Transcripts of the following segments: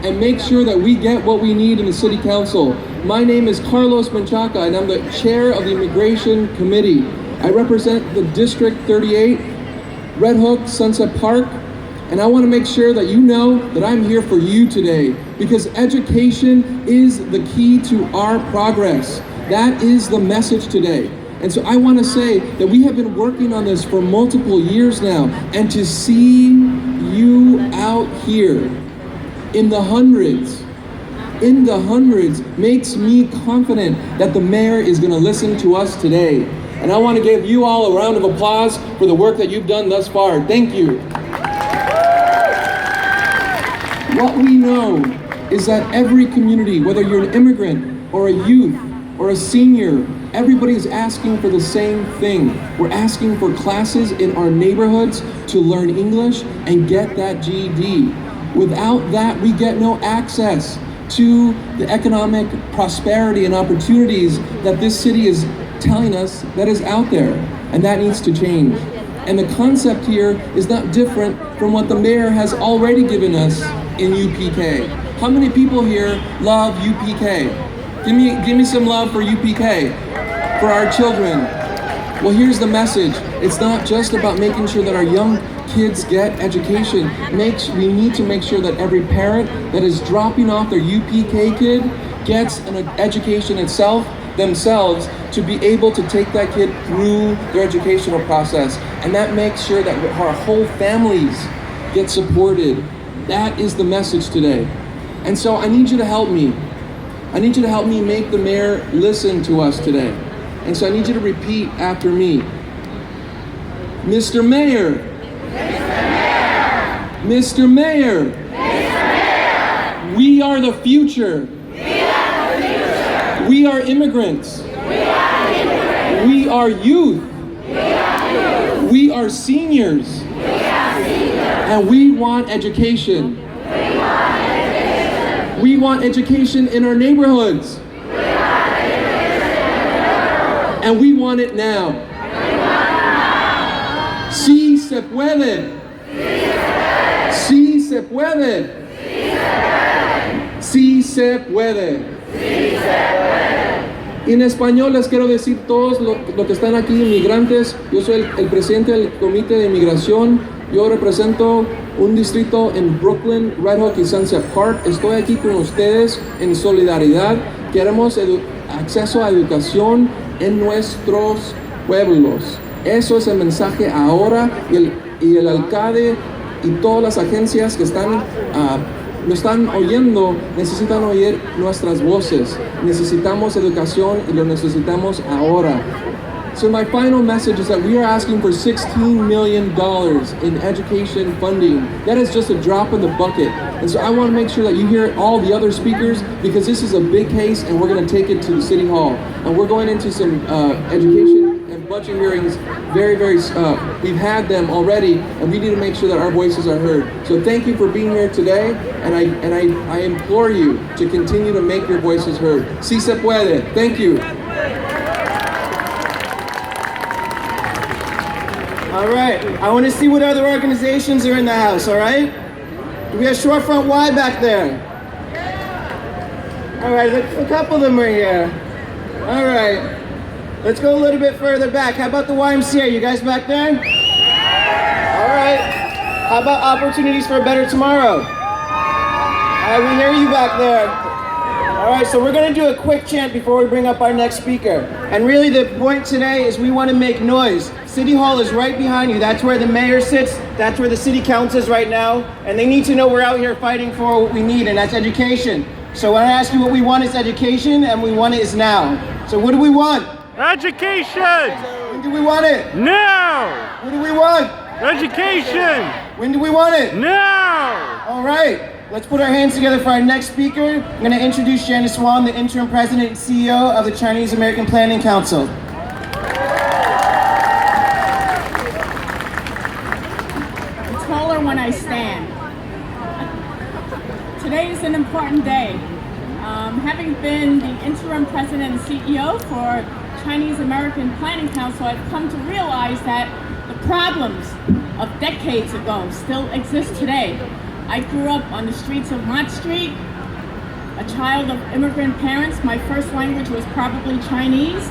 and make sure that we get what we need in the City Council. My name is Carlos Menchaca, and I'm the chair of the Immigration Committee. I represent the District 38, Red Hook, Sunset Park, and I want to make sure that you know that I'm here for you today, because education is the key to our progress. That is the message today. And so I want to say that we have been working on this for multiple years now, and to see you out here in the hundreds makes me confident that the mayor is going to listen to us today. And I want to give you all a round of applause for the work that you've done thus far. Thank you. What we know is that every community, whether you're an immigrant or a youth or a senior, everybody's asking for the same thing. We're asking for classes in our neighborhoods to learn English and get that GED. Without that, we get no access to the economic prosperity and opportunities that this city is telling us that is out there, and that needs to change. And the concept here is not different from what the mayor has already given us in UPK. How many people here love UPK? Give me some love for UPK, for our children. Well, here's the message. It's not just about making sure that our young kids get education. We need to make sure that every parent that is dropping off their UPK kid gets an education themselves to be able to take that kid through their educational process. And that makes sure that our whole families get supported. That is the message today. And so I need you to help me. I need you to help me make the mayor listen to us today. And so I need you to repeat after me. Mr. Mayor. Mr. Mayor. Mr. Mayor. We are the future. We are the future. We are immigrants. We are immigrants. We are youth. We are youth. We are seniors. We are seniors. And we want education. We want education. We want education in our neighborhoods. We want education in our neighborhoods. And we want it now. We want it now. Sí se puede. Sí se puede. Sí se puede. Sí se puede. En español les quiero decir todos los que están aquí, inmigrantes. Yo soy el presidente del Comité de Inmigración. Yo represento un distrito en Brooklyn, Red Hook y Sunset Park. Estoy aquí con ustedes en solidaridad. Queremos acceso a educación en nuestros pueblos. Eso es el mensaje ahora, y el alcalde y todas las agencias que lo están oyendo necesitan oír nuestras voces. Necesitamos educación y lo necesitamos ahora. So my final message is that we are asking for $16 million in education funding. That is just a drop in the bucket. And so I want to make sure that you hear all the other speakers, because this is a big case and we're going to take it to the City Hall. And we're going into some education and budget hearings we've had them already, and we need to make sure that our voices are heard. So thank you for being here today, and I implore you to continue to make your voices heard. Sí se puede. Thank you. All right, I want to see what other organizations are in the house, all right? Do we have Shorefront Y back there? All right, a couple of them are here. All right, let's go a little bit further back. How about the YMCA? You guys back there? All right, how about Opportunities for a Better Tomorrow? All right, we hear you back there. All right, so we're gonna do a quick chant before we bring up our next speaker. And really the point today is we wanna make noise. City Hall is right behind you. That's where the mayor sits. That's where the city council is right now. And they need to know we're out here fighting for what we need, and that's education. So when I ask you what we want is education, and we want it is now. So what do we want? Education! When do we want it? Now! What do we want? Education! When do we want it? Now! All right. Let's put our hands together for our next speaker. I'm going to introduce Janice Wong, the interim president and CEO of the Chinese American Planning Council. It's taller when I stand. Today is an important day. Having been the interim president and CEO for Chinese American Planning Council, I've come to realize that the problems of decades ago still exist today. I grew up on the streets of Mott Street, a child of immigrant parents. My first language was probably Chinese.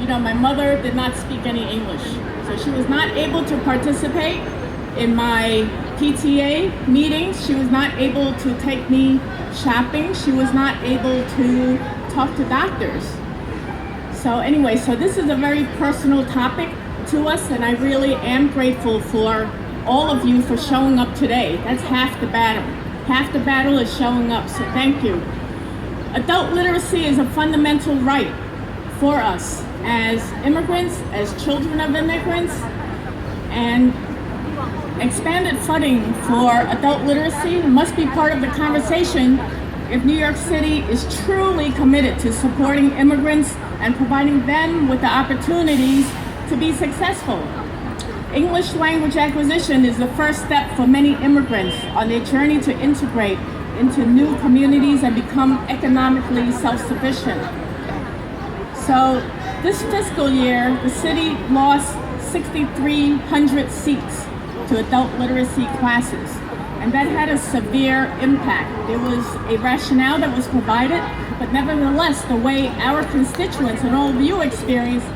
You know, my mother did not speak any English. So she was not able to participate in my PTA meetings. She was not able to take me shopping. She was not able to talk to doctors. So anyway, so this is a very personal topic to us, and I really am grateful for all of you for showing up today. That's half the battle. Half the battle is showing up, so thank you. Adult literacy is a fundamental right for us as immigrants, as children of immigrants, and expanded funding for adult literacy must be part of the conversation if New York City is truly committed to supporting immigrants and providing them with the opportunities to be successful. English language acquisition is the first step for many immigrants on their journey to integrate into new communities and become economically self-sufficient. So this fiscal year, the city lost 6,300 seats to adult literacy classes, and that had a severe impact. There was a rationale that was provided, but nevertheless, the way our constituents and all of you experienced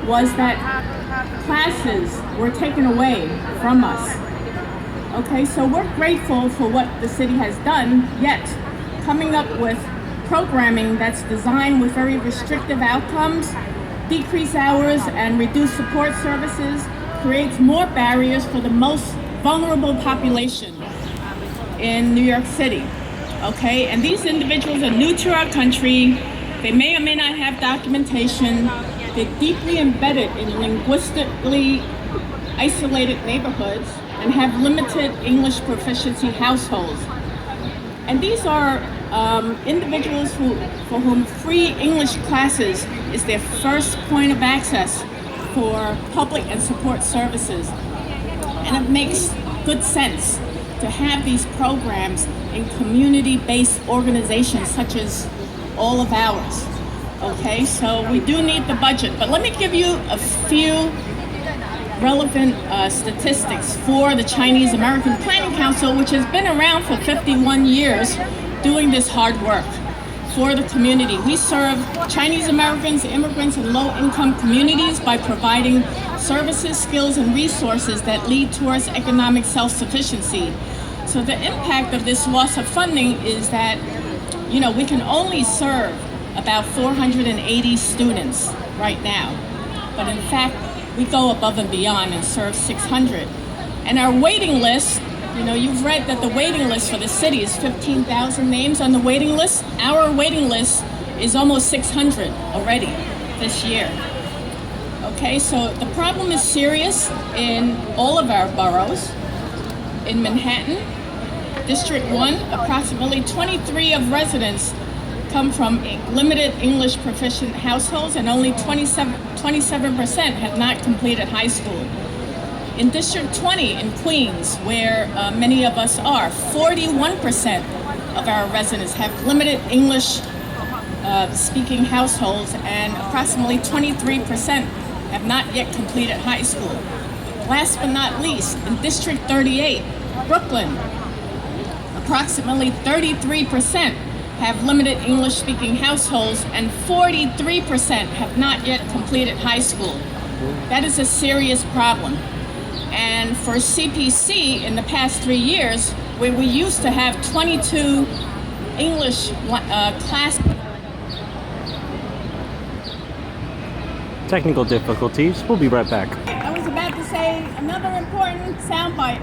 was that classes were taken away from us. Okay, so we're grateful for what the city has done, yet coming up with programming that's designed with very restrictive outcomes, decreased hours, and reduced support services creates more barriers for the most vulnerable population in New York City. Okay, and these individuals are new to our country. They may or may not have documentation. They're deeply embedded in linguistically isolated neighborhoods and have limited English proficiency households. And these are individuals for whom free English classes is their first point of access for public and support services. And it makes good sense to have these programs in community-based organizations such as all of ours. Okay, so we do need the budget, but let me give you a few relevant statistics for the Chinese American Planning Council, which has been around for 51 years doing this hard work for the community. We serve Chinese Americans, immigrants, and low-income communities by providing services, skills, and resources that lead towards economic self-sufficiency. So the impact of this loss of funding is that, you know, we can only serve about 480 students right now. But in fact, we go above and beyond and serve 600. And our waiting list, you know, you've read that the waiting list for the city is 15,000 names on the waiting list. Our waiting list is almost 600 already this year. Okay, so the problem is serious in all of our boroughs. In Manhattan, District 1, approximately 23 of residents come from limited English proficient households, and only 27% have not completed high school. In District 20 in Queens, where many of us are, 41% of our residents have limited English speaking households, and approximately 23% have not yet completed high school. Last but not least, in District 38, Brooklyn, approximately 33% have limited English-speaking households, and 43% have not yet completed high school. That is a serious problem. And for CPC, in the past 3 years, where we used to have 22 English class... Technical difficulties. We'll be right back. I was about to say another important soundbite.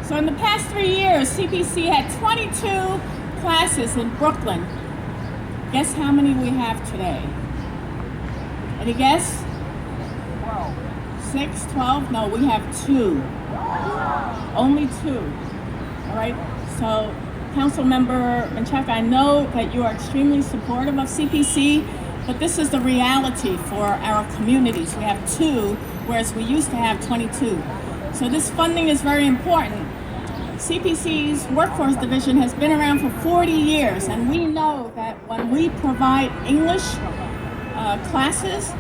So in the past 3 years, CPC had 22 classes in Brooklyn. Guess how many we have today? Any guess? 6, 12? No, we have 2. Only 2. All right? So, Council Member Menchaca, I know that you are extremely supportive of CPC, but this is the reality for our communities. We have 2, whereas we used to have 22. So this funding is very important. CPC's Workforce Division has been around for 40 years, and we know that when we provide English classes,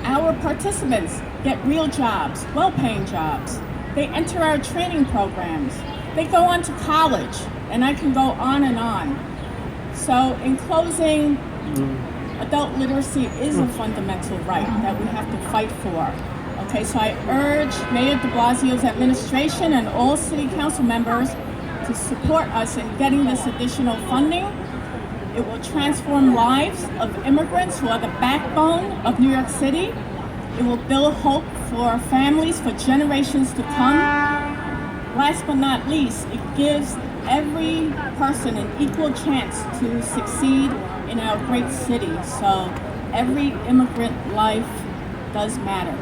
our participants get real jobs, well-paying jobs. They enter our training programs. They go on to college, and I can go on and on. So in closing, adult literacy is a fundamental right that we have to fight for. Okay, so I urge Mayor de Blasio's administration and all city council members to support us in getting this additional funding. It will transform lives of immigrants who are the backbone of New York City. It will build hope for families for generations to come. Last but not least, it gives every person an equal chance to succeed in our great city. So every immigrant life does matter.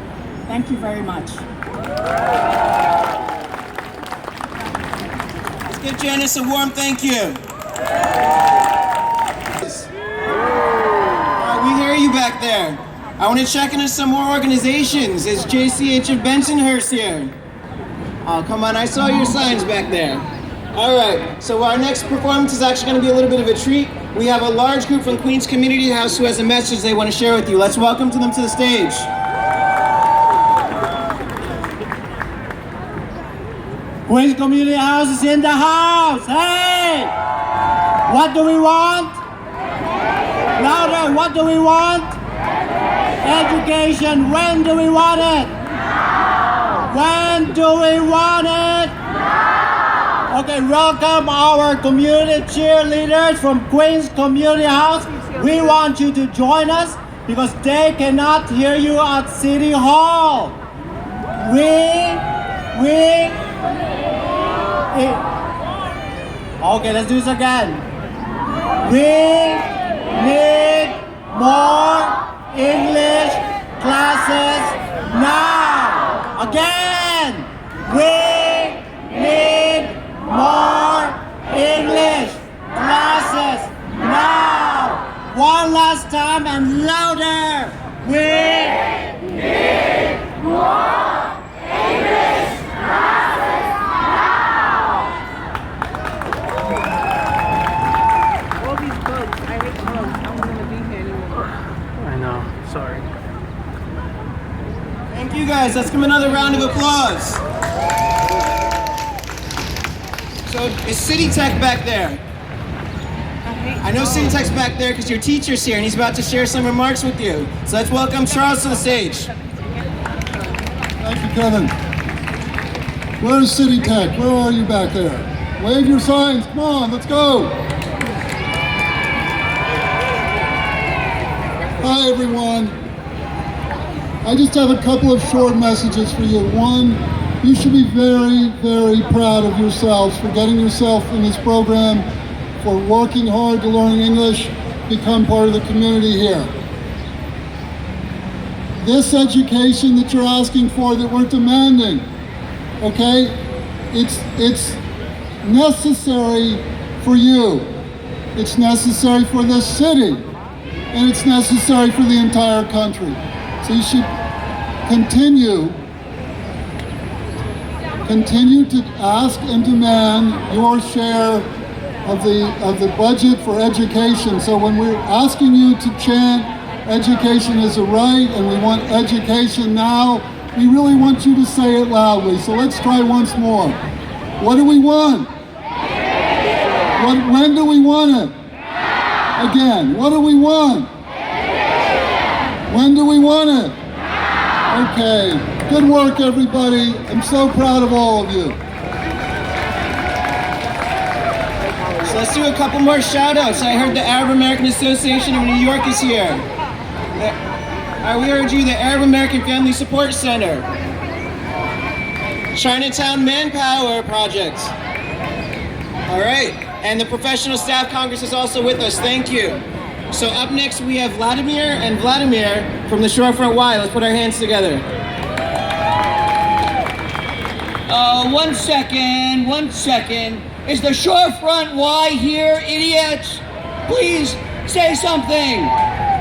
Thank you very much. Let's give Janice a warm thank you. We hear you back there. I want to check into some more organizations. Is JCH of Bensonhurst here? Oh, come on, I saw your signs back there. All right, so our next performance is actually going to be a little bit of a treat. We have a large group from Queens Community House who has a message they want to share with you. Let's welcome them to the stage. Queens Community House is in the house. Hey! What do we want? Louder, what do we want? Education. When do we want it? When do we want it? Okay, welcome our community cheerleaders from Queens Community House. We want you to join us because they cannot hear you at City Hall. Okay, let's do this again. We need more English classes now. Again, we need more English classes now. One last time and louder. We need more English classes now. All these bugs. I hate bugs. I don't want to be here anymore. I know. Sorry. Thank you guys. Let's give them another round of applause. So is City Tech back there? I know City Tech's back there because your teacher's here and he's about to share some remarks with you. So let's welcome Charles to the stage. Thank you, Kevin. Where's City Tech? Where are you back there? Wave your signs. Come on, let's go. Hi, everyone. I just have a couple of short messages for you. One, you should be very, very proud of yourselves for getting yourself in this program, for working hard to learn English, become part of the community here. This education that you're asking for, that we're demanding, okay, it's necessary for you. It's necessary for this city, and it's necessary for the entire country. So you should continue to ask and demand your share of the budget for education. So when we're asking you to chant education is a right and we want education now, we really want you to say it loudly. So let's try once more. What do we want? When do we want it? Again, what do we want? When do we want it? Okay, good work everybody. I'm so proud of all of you. So let's do a couple more shout outs. I heard the Arab American Association of New York is here. We heard you, the Arab American Family Support Center. Chinatown Manpower Project. All right, and the Professional Staff Congress is also with us, thank you. So up next we have Vladimir and Vladimir from the Shorefront Y. Let's put our hands together. One second. Is the Shorefront Y here, idiots? Please say something.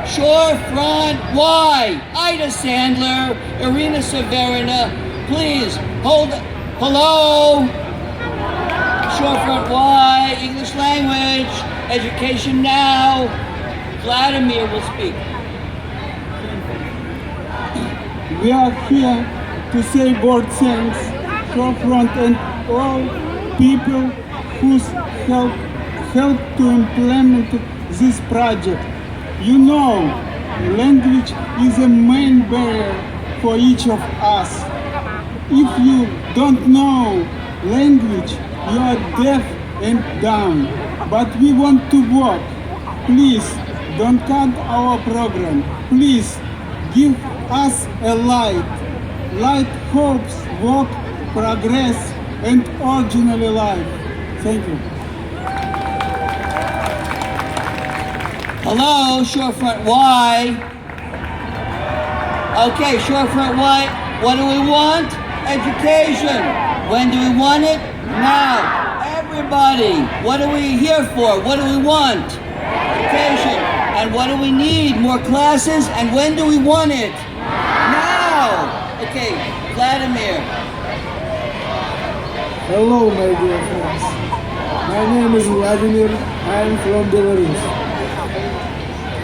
Shorefront Y. Ida Sandler, Irina Severina, please hold. Hello? Shorefront Y, English language, education now. Vladimir will speak. We are here to say bold things. Shorefront and all people who helped to implement this project. You know, language is a main barrier for each of us. If you don't know language, you are deaf and dumb. But we want to work. Please don't cut our program. Please give us a light. Light hopes, work, progress, and original life. Thank you. Hello, Shorefront Y. Okay, Shorefront Y, what do we want? Education. When do we want it? Now. Everybody, what are we here for? What do we want? Education. And what do we need? More classes. And when do we want it? Now. Okay, Vladimir. Hello, my dear friends. My name is Vladimir. I am from Belarus.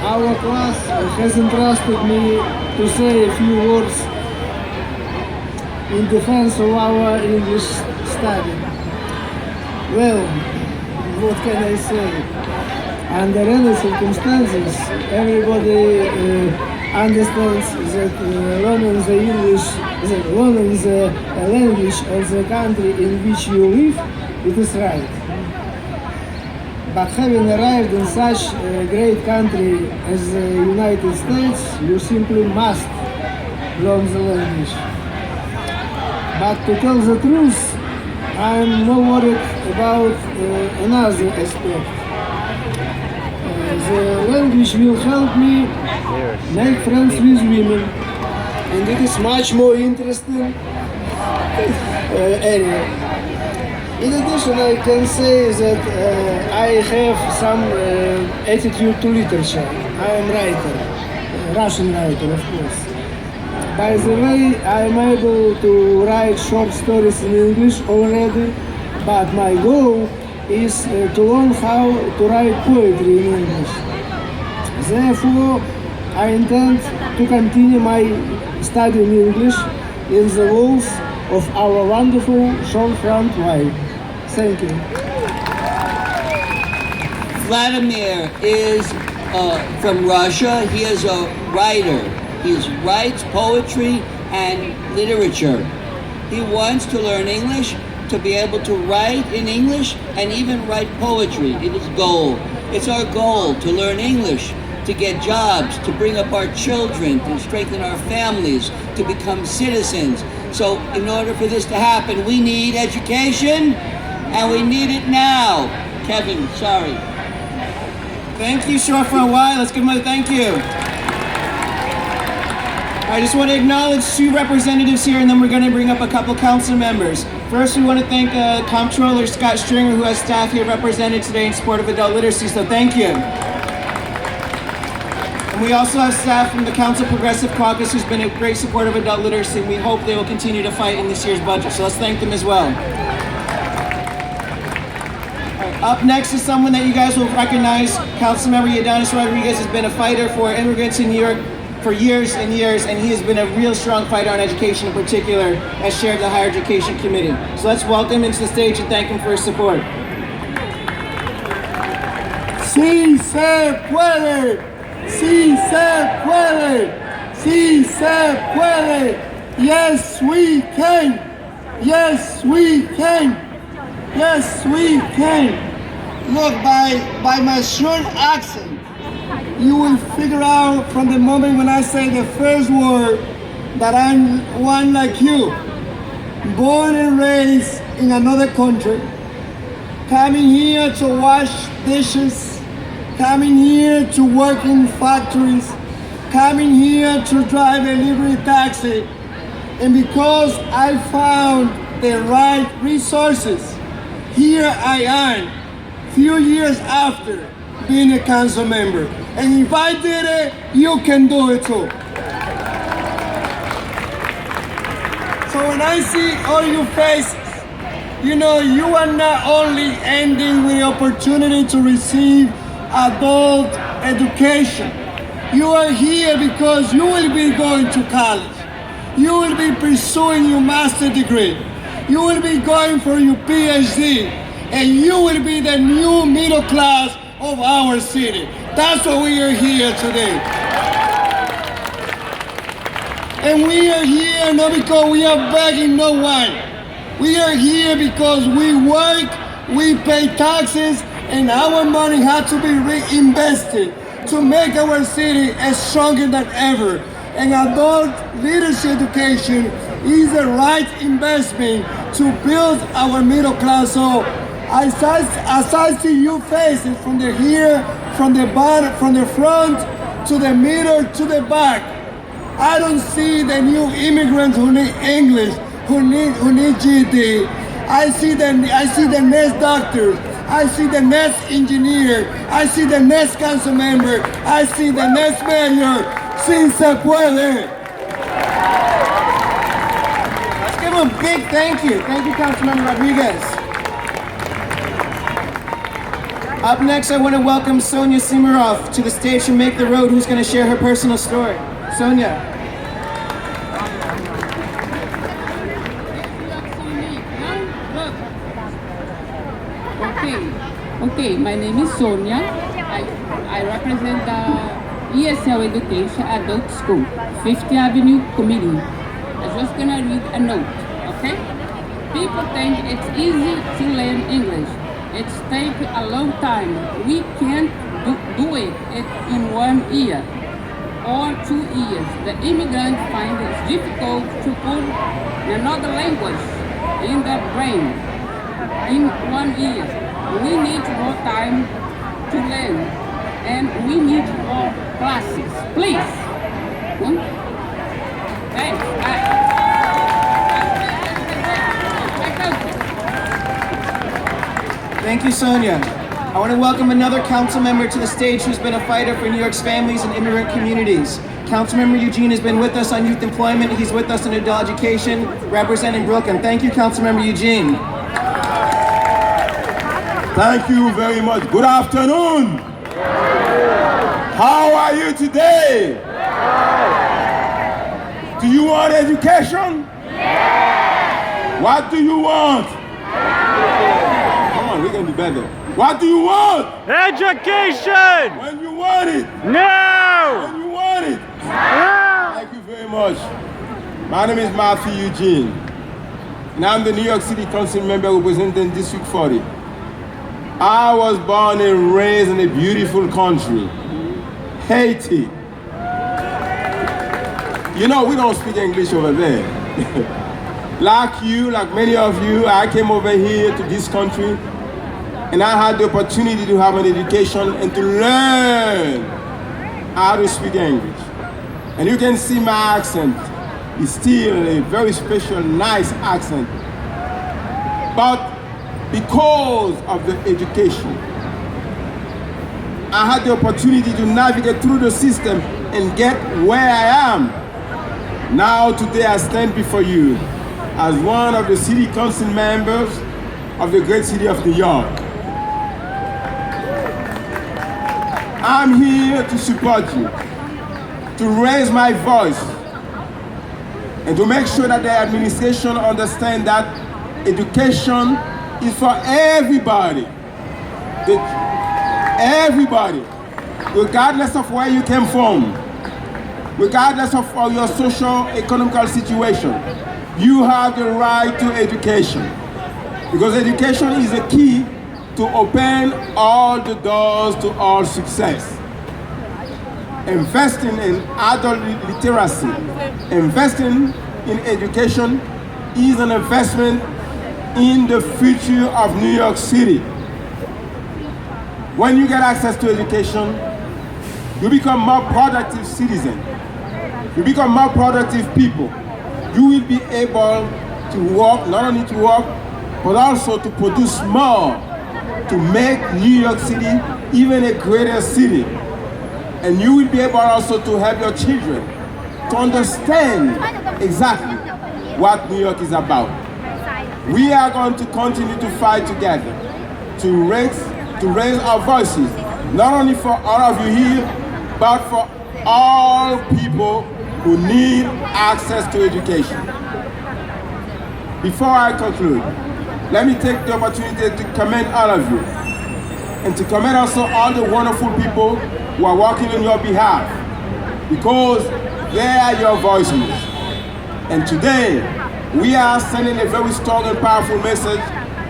Our class has entrusted me to say a few words in defense of our English study. Well, what can I say? Under any circumstances, everybody understands that learning the English, learning the language of the country in which you live, it is right. But having arrived in such a great country as the United States, you simply must learn the language. But to tell the truth, I'm more worried about another aspect. The language will help me make friends with women, and it is much more interesting area. In addition, I can say that I have some attitude to literature. I am writer, Russian writer, of course. By the way, I am able to write short stories in English already, but my goal is to learn how to write poetry in English. Therefore, I intend to continue my study in English in the walls of our wonderful Shorefront Y. Thank you. Vladimir is from Russia. He is a writer. He writes poetry and literature. He wants to learn English to be able to write in English and even write poetry. It is goal. It's our goal to learn English, to get jobs, to bring up our children, to strengthen our families, to become citizens. So in order for this to happen, we need education, and we need it now. Kevin, sorry. Thank you, Shorefront Y. Let's give him a thank you. I just want to acknowledge two representatives here, and then we're going to bring up a couple council members. First, we want to thank Comptroller Scott Stringer, who has staff here represented today in support of adult literacy, so thank you. And we also have staff from the Council Progressive Caucus who's been a great support of adult literacy, and we hope they will continue to fight in this year's budget, so let's thank them as well. Up next is someone that you guys will recognize. Councilmember Yadanis Rodriguez has been a fighter for immigrants in New York for years and years, and he has been a real strong fighter on education in particular, as chair of the Higher Education Committee. So let's welcome him to the stage and thank him for his support. Sí se puede, sí se puede, sí se puede. Yes, we can. Yes, we can. Yes, we can. Look, by my short accent, you will figure out from the moment when I say the first word that I'm one like you, born and raised in another country, coming here to wash dishes, coming here to work in factories, coming here to drive a livery taxi, and because I found the right resources, here I am, few years after being a council member. And if I did it, you can do it too. So when I see all your faces, you know you are not only ending with the opportunity to receive adult education. You are here because you will be going to college. You will be pursuing your master's degree. You will be going for your PhD, and you will be the new middle class of our city. That's why we are here today. And we are here not because we are begging no one. We are here because we work, we pay taxes, and our money has to be reinvested to make our city as stronger than ever. And adult leadership education is the right investment to build our middle class. So as I see you faces from the here, from the bottom, from the front to the middle to the back, I don't see the new immigrants who need English, who need GED. I see the next doctor. I see the next engineer. I see the next council member. I see the next mayor. Si se puede. Let's give him a big thank you. Thank you, Councilmember Rodriguez. Up next, I want to welcome Sonia Simarov to the stage from Make the Road, who's going to share her personal story. Sonia. Okay, my name is Sonia. I represent the ESL Education Adult School, 50th Avenue Committee. I'm just gonna read a note, okay? People think it's easy to learn English. It's taken a long time. We can't do it in 1 year or 2 years. The immigrants find it difficult to put another language in their brain in 1 year. We need more time to learn, and we need more classes. Please. Thanks. Thank you, Sonia. I want to welcome another council member to the stage who's been a fighter for New York's families and immigrant communities. Councilmember Eugene has been with us on youth employment. He's with us in adult education, representing Brooklyn. Thank you, Councilmember Eugene. Thank you very much. Good afternoon. How are you today? Do you want education? Yes. What do you want? Come on, we can do better. What do you want? Education! When you want it? No! When you want it? No! Thank you very much. My name is Matthew Eugene, and I'm the New York City Council member representing District 40. I was born and raised in a beautiful country, Haiti. You know, we don't speak English over there. Like you, like many of you, I came over here to this country and I had the opportunity to have an education and to learn how to speak English. And you can see my accent is still a very special, nice accent. But because of the education, I had the opportunity to navigate through the system and get where I am. Now today I stand before you as one of the city council members of the great city of New York. I'm here to support you, to raise my voice, and to make sure that the administration understands that education is for everybody. Everybody, regardless of where you came from, regardless of your social economical situation, you have the right to education. Because education is a key to open all the doors to all success. Investing in adult literacy, investing in education is an investment in the future of New York City. When you get access to education, you become more productive citizens. You become more productive people. You will be able to work, not only to work, but also to produce more, to make New York City even a greater city. And you will be able also to help your children to understand exactly what New York is about. We are going to continue to fight together to raise our voices, not only for all of you here, but for all people who need access to education. Before I conclude, let me take the opportunity to commend all of you and to commend also all the wonderful people who are working on your behalf, because they are your voices. And today, we are sending a very strong and powerful message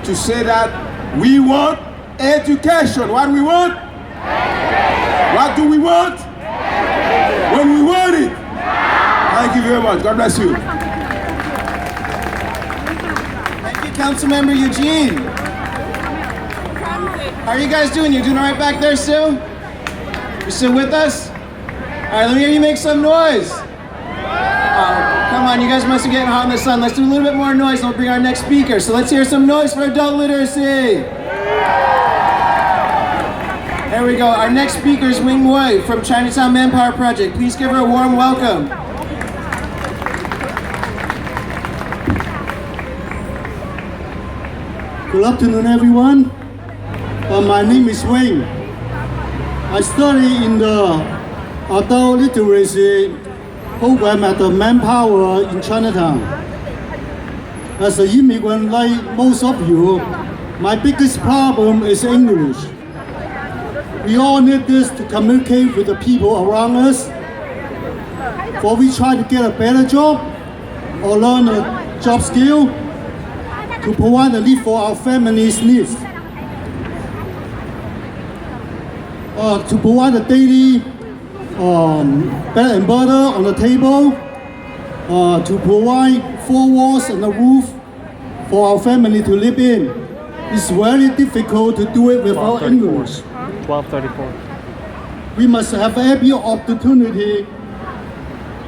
to say that we want education. What do we want? What do we want? When we want it. Thank you very much. God bless you. Thank you, Councilmember Eugene. How are you guys doing? You doing all right back there, Sue? You still with us? All right, let me hear you make some noise. Come on, you guys must be getting hot in the sun. Let's do a little bit more noise and we'll bring our next speaker. So let's hear some noise for adult literacy. There we go. Our next speaker is Wing Wei from Chinatown Manpower Project. Please give her a warm welcome. Good afternoon, everyone. My name is Wayne. I study in the adult literacy program at the Manpower in Chinatown. As an immigrant like most of you, my biggest problem is English. We all need this to communicate with the people around us, for we try to get a better job or learn a job skill to provide a need for our family's needs. To provide a daily bread and butter on the table, to provide 4 walls and a roof for our family to live in. It's very difficult to do it without English. 1234. We must have every opportunity